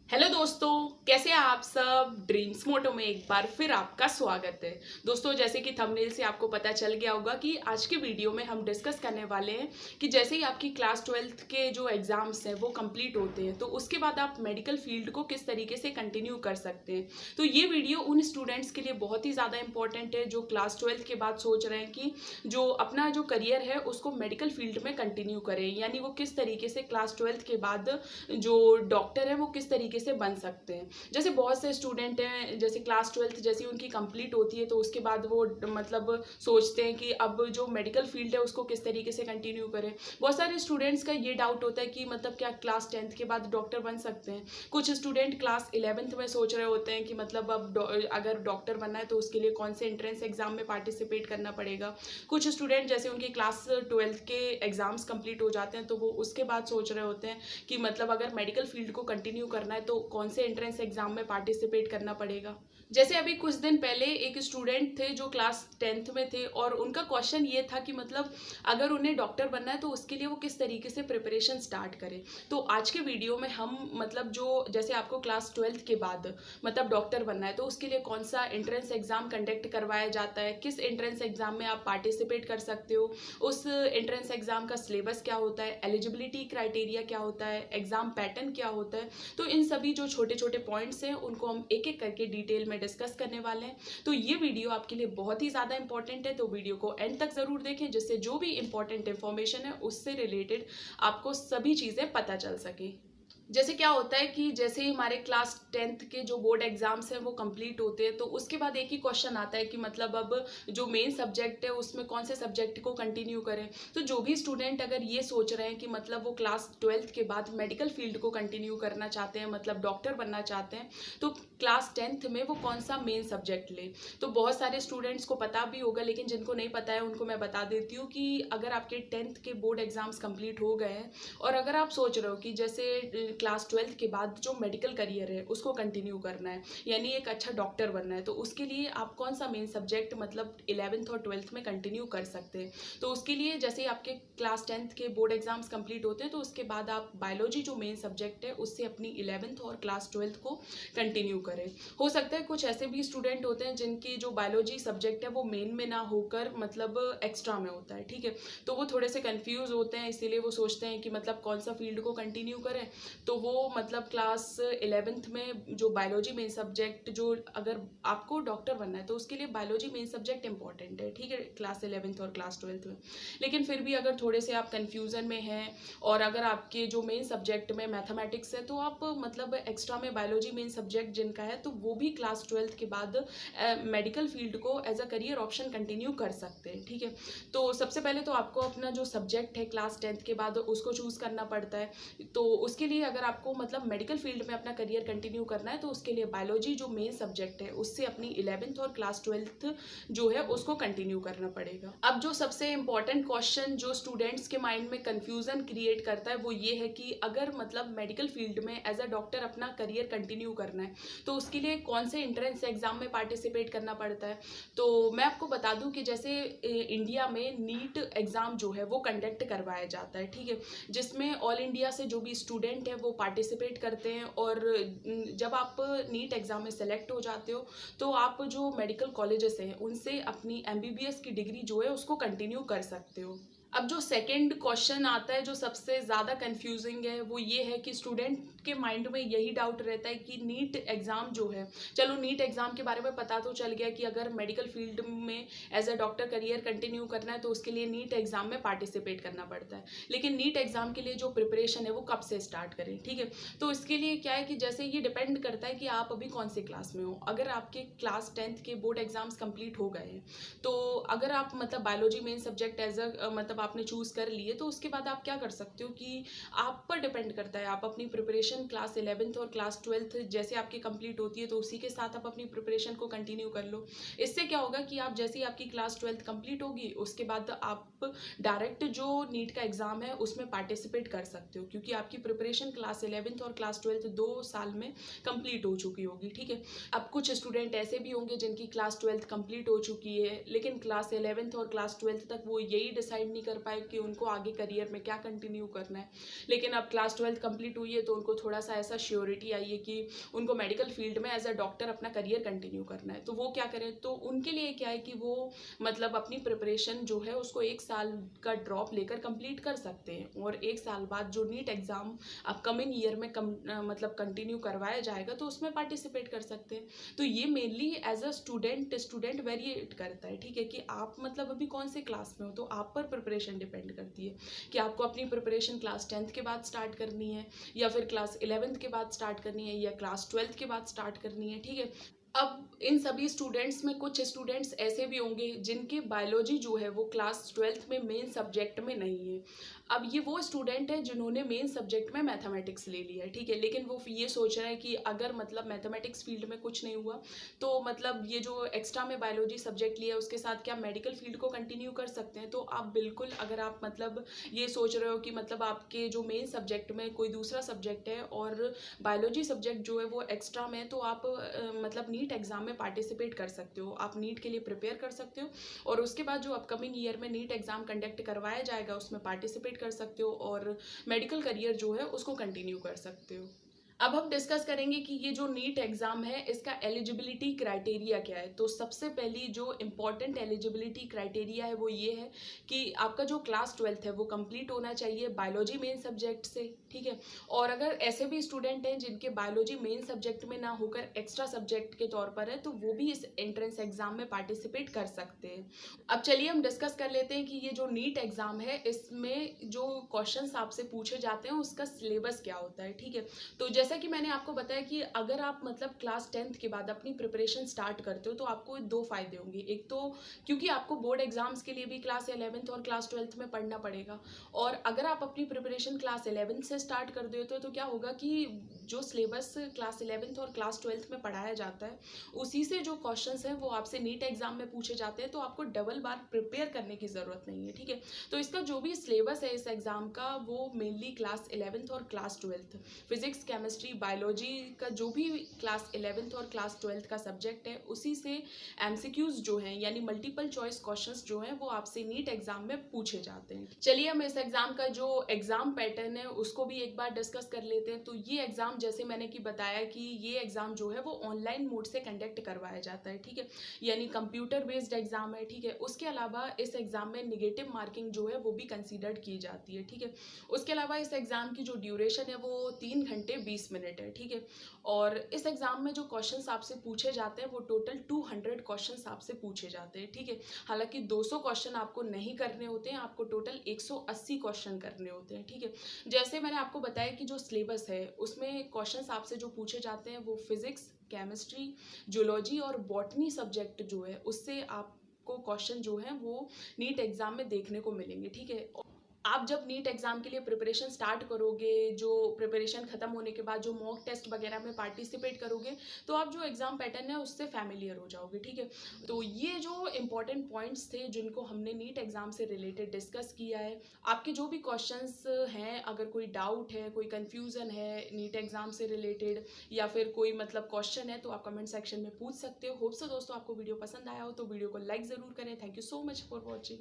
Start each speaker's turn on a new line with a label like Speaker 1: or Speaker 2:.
Speaker 1: Hello दोस्तों, कैसे हैं आप सब। ड्रीम्स मोटो में एक बार फिर आपका स्वागत है। दोस्तों, जैसे कि थंबनेल से आपको पता चल गया होगा कि आज के वीडियो में हम डिस्कस करने वाले हैं कि जैसे ही आपकी क्लास 12th के जो एग्जाम्स हैं वो कंप्लीट होते हैं तो उसके बाद आप मेडिकल फील्ड को किस तरीके से कंटिन्यू कर सकते हैं। तो ये वीडियो उन स्टूडेंट्स के लिए बहुत ही ज़्यादा इंपॉर्टेंट है जो क्लास 12th के बाद सोच रहे हैं कि जो अपना जो करियर है उसको मेडिकल फील्ड में कंटिन्यू करें, यानी वो किस तरीके से क्लास 12th के बाद जो डॉक्टर है वो किस तरीके से बन सकते हैं। जैसे बहुत से स्टूडेंट हैं, जैसे क्लास 12th जैसी उनकी कंप्लीट होती है तो उसके बाद वो मतलब सोचते हैं कि अब जो मेडिकल फील्ड है उसको किस तरीके से कंटिन्यू करें। बहुत सारे स्टूडेंट्स का ये डाउट होता है कि मतलब क्या क्लास 10th के बाद डॉक्टर बन सकते हैं। कुछ स्टूडेंट क्लास 11th में सोच रहे होते हैं कि मतलब अब अगर डॉक्टर बनना है तो उसके लिए कौन से एंट्रेंस एग्जाम में पार्टिसिपेट करना पड़ेगा। कुछ स्टूडेंट जैसे उनकी क्लास 12th के एग्जाम्स कंप्लीट हो जाते हैं तो वो उसके बाद सोच रहे होते हैं कि मतलब अगर मेडिकल फील्ड को कंटिन्यू करना है तो कौन से एंट्रेंस एग्जाम में पार्टिसिपेट करना पड़ेगा। जैसे अभी कुछ दिन पहले एक स्टूडेंट थे जो क्लास 10th में थे और उनका क्वेश्चन ये था कि मतलब अगर उन्हें डॉक्टर बनना है तो उसके लिए वो किस तरीके से प्रिपरेशन स्टार्ट करें। तो आज के वीडियो में हम मतलब जो जैसे आपको क्लास 12th के बाद मतलब डॉक्टर बनना है तो उसके लिए कौन सा एंट्रेंस एग्जाम कंडक्ट करवाया जाता है, किस एंट्रेंस एग्जाम में आप पार्टिसिपेट कर सकते हो, उस एंट्रेंस एग्जाम का सिलेबस क्या होता है, एलिजिबिलिटी क्राइटेरिया क्या होता है, एग्जाम पैटर्न क्या होता है। तो इन सभी जो छोटे छोटे पॉइंट्स हैं उनको हम एक एक करके डिटेल में डिस्कस करने वाले हैं। तो ये वीडियो आपके लिए बहुत ही ज़्यादा इंपॉर्टेंट है, तो वीडियो को एंड तक ज़रूर देखें जिससे जो भी इंपॉर्टेंट इन्फॉर्मेशन है उससे रिलेटेड आपको सभी चीज़ें पता चल सके। जैसे क्या होता है कि जैसे ही हमारे क्लास 10th के जो बोर्ड एग्जाम्स हैं वो कंप्लीट होते हैं तो उसके बाद एक ही क्वेश्चन आता है कि मतलब अब जो मेन सब्जेक्ट है उसमें कौन से सब्जेक्ट को कंटिन्यू करें। तो जो भी स्टूडेंट अगर ये सोच रहे हैं कि मतलब वो क्लास 12th के बाद मेडिकल फील्ड को कंटिन्यू करना चाहते हैं, मतलब डॉक्टर बनना चाहते हैं, तो क्लास 10th में वो कौन सा मेन सब्जेक्ट ले। तो बहुत सारे स्टूडेंट्स को पता भी होगा, लेकिन जिनको नहीं पता है उनको मैं बता देती हूँ कि अगर आपके 10th के बोर्ड एग्जाम्स कंप्लीट हो गए हैं और अगर आप सोच रहे हो कि जैसे क्लास 12th के बाद जो मेडिकल करियर है उसको कंटिन्यू करना है, यानी एक अच्छा डॉक्टर बनना है, तो उसके लिए आप कौन सा मेन सब्जेक्ट मतलब 11th और 12th में कंटिन्यू कर सकते हैं। तो उसके लिए जैसे आपके क्लास 10th के बोर्ड एग्जाम्स कंप्लीट होते हैं तो उसके बाद आप बायोलॉजी जो मेन सब्जेक्ट है उससे अपनी 11th और क्लास 12th को कंटिन्यू करें। हो सकता है कुछ ऐसे भी स्टूडेंट होते हैं जिनकी जो बायोलॉजी सब्जेक्ट है वो मेन में ना होकर मतलब एक्स्ट्रा में होता है, ठीक है। तो वो थोड़े से कंफ्यूज होते हैं, इसीलिए वो सोचते हैं कि मतलब कौन सा फील्ड को कंटिन्यू करें। तो वो मतलब क्लास 11th में जो बायोलॉजी मेन सब्जेक्ट, जो अगर आपको डॉक्टर बनना है तो उसके लिए बायोलॉजी मेन सब्जेक्ट इंपॉर्टेंट है, ठीक है, क्लास 11th और क्लास 12th में। लेकिन फिर भी अगर थोड़े से आप कन्फ्यूज़न में हैं और अगर आपके जो मेन सब्जेक्ट में मैथमेटिक्स है तो आप मतलब एक्स्ट्रा में बायोलॉजी मेन सब्जेक्ट जिनका है तो वो भी क्लास 12th के बाद मेडिकल फील्ड को as a career option continue कर सकते हैं, ठीक है। तो सबसे पहले तो आपको अपना जो सब्जेक्ट है क्लास 10th के बाद उसको चूज़ करना पड़ता है। तो उसके लिए अगर आपको मतलब मेडिकल फील्ड में अपना करियर कंटिन्यू करना है तो उसके लिए बायोलॉजी जो मेन सब्जेक्ट है उससे अपनी 11th और क्लास 12th जो है उसको कंटिन्यू करना पड़ेगा। अब जो सबसे इंपॉर्टेंट क्वेश्चन जो स्टूडेंट्स के माइंड में कंफ्यूजन क्रिएट करता है वो ये है कि अगर मतलब मेडिकल फील्ड में एज अ डॉक्टर अपना करियर कंटिन्यू करना है तो उसके लिए कौन से एंट्रेंस एग्जाम में पार्टिसिपेट करना पड़ता है। तो मैं आपको बता दूं कि जैसे इंडिया में नीट एग्जाम जो है वो कंडक्ट करवाया जाता है, ठीक है, जिसमें ऑल इंडिया से जो भी स्टूडेंट है वो पार्टिसिपेट करते हैं। और जब आप नीट एग्जाम में सेलेक्ट हो जाते हो तो आप जो मेडिकल कॉलेजेस हैं उनसे अपनी एमबीबीएस की डिग्री जो है उसको कंटिन्यू कर सकते हो। अब जो सेकंड क्वेश्चन आता है जो सबसे ज़्यादा कंफ्यूजिंग है वो ये है कि स्टूडेंट के माइंड में यही डाउट रहता है कि नीट एग्ज़ाम जो है, चलो नीट एग्ज़ाम के बारे में पता तो चल गया कि अगर मेडिकल फील्ड में as a doctor career continue करना है तो उसके लिए नीट एग्ज़ाम में पार्टिसिपेट करना पड़ता है। लेकिन नीट एग्ज़ाम के लिए जो प्रिपरेशन है वो कब से स्टार्ट करें, ठीक है। तो इसके लिए क्या है कि जैसे ये डिपेंड करता है कि आप अभी कौन सी क्लास में हो। अगर आपके क्लास 10th के बोर्ड एग्जाम्स कंप्लीट हो गए हैं तो अगर आप मतलब biology main subject as a मतलब आपने चूज़ कर लिए तो उसके बाद आप क्या कर सकते हो कि आप पर डिपेंड करता है। आप अपनी प्रिपरेशन क्लास 11th और क्लास 12th जैसे आपकी कंप्लीट होती है तो उसी के साथ आप अपनी प्रिपरेशन को कंटिन्यू कर लो। इससे क्या होगा कि आप जैसे ही आपकी क्लास 12th कंप्लीट होगी उसके बाद आप डायरेक्ट जो नीट का एग्ज़ाम है उसमें पार्टिसिपेट कर सकते हो, क्योंकि आपकी प्रिपरेशन क्लास 11th और क्लास 12th 2 साल में कंप्लीट हो चुकी होगी, ठीक है। अब कुछ स्टूडेंट ऐसे भी होंगे जिनकी क्लास 12th कंप्लीट हो चुकी है लेकिन क्लास 11th और क्लास 12th तक वो यही डिसाइड नहीं कर पाए कि उनको आगे करियर में क्या कंटिन्यू करना है। लेकिन अब क्लास 12th कंप्लीट हुई है तो उनको थोड़ा सा ऐसा श्योरिटी आई है कि उनको मेडिकल फील्ड में एज अ डॉक्टर अपना करियर कंटिन्यू करना है, तो वो क्या करें, तो उनके लिए क्या है कि वो मतलब अपनी प्रिपरेशन जो है उसको 1 साल का ड्रॉप लेकर कंप्लीट कर सकते हैं, और 1 साल बाद जो नीट एग्ज़ाम अपकमिंग ईयर में मतलब कंटिन्यू करवाया जाएगा तो उसमें पार्टिसिपेट कर सकते हैं। तो ये मेनली एज अ स्टूडेंट वेरिएट करता है, ठीक है, कि आप मतलब अभी कौन से क्लास में हो, तो आप पर प्रिपरेशन डिपेंड करती है कि आपको अपनी प्रिपरेशन क्लास 10th के बाद स्टार्ट करनी है, या फिर क्लास 11th के बाद स्टार्ट करनी है, या क्लास 12th के बाद स्टार्ट करनी है, ठीक है। अब इन सभी स्टूडेंट्स में कुछ स्टूडेंट्स ऐसे भी होंगे जिनकी बायोलॉजी जो है वो क्लास 12th में मेन सब्जेक्ट में नहीं है। अब ये वो स्टूडेंट है जिन्होंने मेन सब्जेक्ट में मैथमेटिक्स ले लिया है, ठीक है, लेकिन वो ये सोच रहे हैं कि अगर मतलब मैथमेटिक्स फील्ड में कुछ नहीं हुआ तो मतलब ये जो एक्स्ट्रा में बायोलॉजी सब्जेक्ट लिया है उसके साथ क्या मेडिकल फील्ड को कंटिन्यू कर सकते हैं। तो आप बिल्कुल, अगर आप मतलब ये सोच रहे हो कि मतलब आपके जो मेन सब्जेक्ट में कोई दूसरा सब्जेक्ट है और बायोलॉजी सब्जेक्ट जो है वो एक्स्ट्रा में, तो आप मतलब नीट एग्ज़ाम में पार्टिसिपेट कर सकते हो, आप नीट के लिए प्रिपेयर कर सकते हो, और उसके बाद जो अपकमिंग ईयर में नीट एग्ज़ाम कंडक्ट करवाया जाएगा उसमें पार्टिसिपेट कर सकते हो और मेडिकल करियर जो है उसको कंटिन्यू कर सकते हो। अब हम डिस्कस करेंगे कि ये जो नीट एग्ज़ाम है इसका एलिजिबिलिटी क्राइटेरिया क्या है। तो सबसे पहली जो इम्पॉर्टेंट एलिजिबिलिटी क्राइटेरिया है वो ये है कि आपका जो क्लास 12th है वो कंप्लीट होना चाहिए बायोलॉजी मेन सब्जेक्ट से, ठीक है। और अगर ऐसे भी स्टूडेंट हैं जिनके बायोलॉजी मेन सब्जेक्ट में ना होकर एक्स्ट्रा सब्जेक्ट के तौर पर है, तो वो भी इस एंट्रेंस एग्ज़ाम में पार्टिसिपेट कर सकते हैं। अब चलिए हम डिस्कस कर लेते हैं कि ये जो नीट एग्ज़ाम है इसमें जो क्वेश्चंस आपसे पूछे जाते हैं उसका सिलेबस क्या होता है, ठीक है। तो जैसा कि मैंने आपको बताया कि अगर आप मतलब क्लास 10th के बाद अपनी प्रिपरेशन स्टार्ट करते हो तो आपको 2 फ़ायदे होंगे। एक तो क्योंकि आपको बोर्ड एग्जाम्स के लिए भी क्लास 11th और क्लास 12th में पढ़ना पड़ेगा, और अगर आप अपनी प्रिपरेशन क्लास 11th से स्टार्ट कर देते हो तो क्या होगा कि जो सिलेबस क्लास 11th और क्लास 12th में पढ़ाया जाता है उसी से जो क्वेश्चंस हैं वो आपसे नीट एग्जाम में पूछे जाते हैं, तो आपको डबल बार प्रिपेयर करने की ज़रूरत नहीं है, ठीक है। तो इसका जो भी सिलेबस है इस एग्ज़ाम का वो मेनली क्लास 11th और class 12th physics, chemistry, biology का जो भी क्लास 11th और क्लास 12th का सब्जेक्ट है उसी से एमसीक्यूज जो हैं यानी मल्टीपल चॉइस क्वेश्चंस जो हैं वो आपसे नीट एग्जाम में पूछे जाते हैं। चलिए हम इस एग्जाम का जो एग्जाम पैटर्न है उसको भी एक बार डिस्कस कर लेते हैं। तो ये एग्जाम जैसे मैंने कि बताया कि ये एग्जाम जो है वो ऑनलाइन मोड से कंडक्ट करवाया जाता है, ठीक है, यानी कंप्यूटर बेस्ड एग्जाम है, ठीक है। उसके अलावा इस एग्जाम में निगेटिव मार्किंग जो है वो भी कंसीडर्ड की जाती है, ठीक है। उसके अलावा इस एग्जाम की जो ड्यूरेशन है वो 3 घंटे 20 मिनट है, ठीक है। और इस एग्जाम में जो क्वेश्चंस आपसे पूछे जाते हैं वो टोटल 200 क्वेश्चंस आपसे पूछे जाते हैं, ठीक है। हालांकि 200 क्वेश्चन आपको नहीं करने होते हैं, आपको टोटल 180 क्वेश्चन करने होते हैं, ठीक है। जैसे मैंने आपको बताया कि जो सिलेबस है उसमें क्वेश्चंस आपसे जो पूछे जाते हैं वो फिजिक्स, केमिस्ट्री, जूलॉजी और बॉटनी सब्जेक्ट जो है उससे आपको क्वेश्चन जो है वो नीट एग्जाम में देखने को मिलेंगे, ठीक है। आप जब नीट एग्ज़ाम के लिए प्रिपरेशन स्टार्ट करोगे, जो प्रिपरेशन ख़त्म होने के बाद जो मॉक टेस्ट वगैरह में पार्टिसिपेट करोगे, तो आप जो एग्ज़ाम पैटर्न है उससे फैमिलियर हो जाओगे, ठीक है। तो ये जो इंपॉर्टेंट पॉइंट्स थे जिनको हमने नीट एग्ज़ाम से रिलेटेड डिस्कस किया है। आपके जो भी क्वेश्चंस हैं, अगर कोई डाउट है, कोई कन्फ्यूज़न है नीट एग्ज़ाम से रिलेटेड या फिर कोई मतलब क्वेश्चन है, तो आप कमेंट सेक्शन में पूछ सकते हो। होप सो दोस्तों आपको वीडियो पसंद आया हो तो वीडियो को लाइक ज़रूर करें। Thank you so much for watching.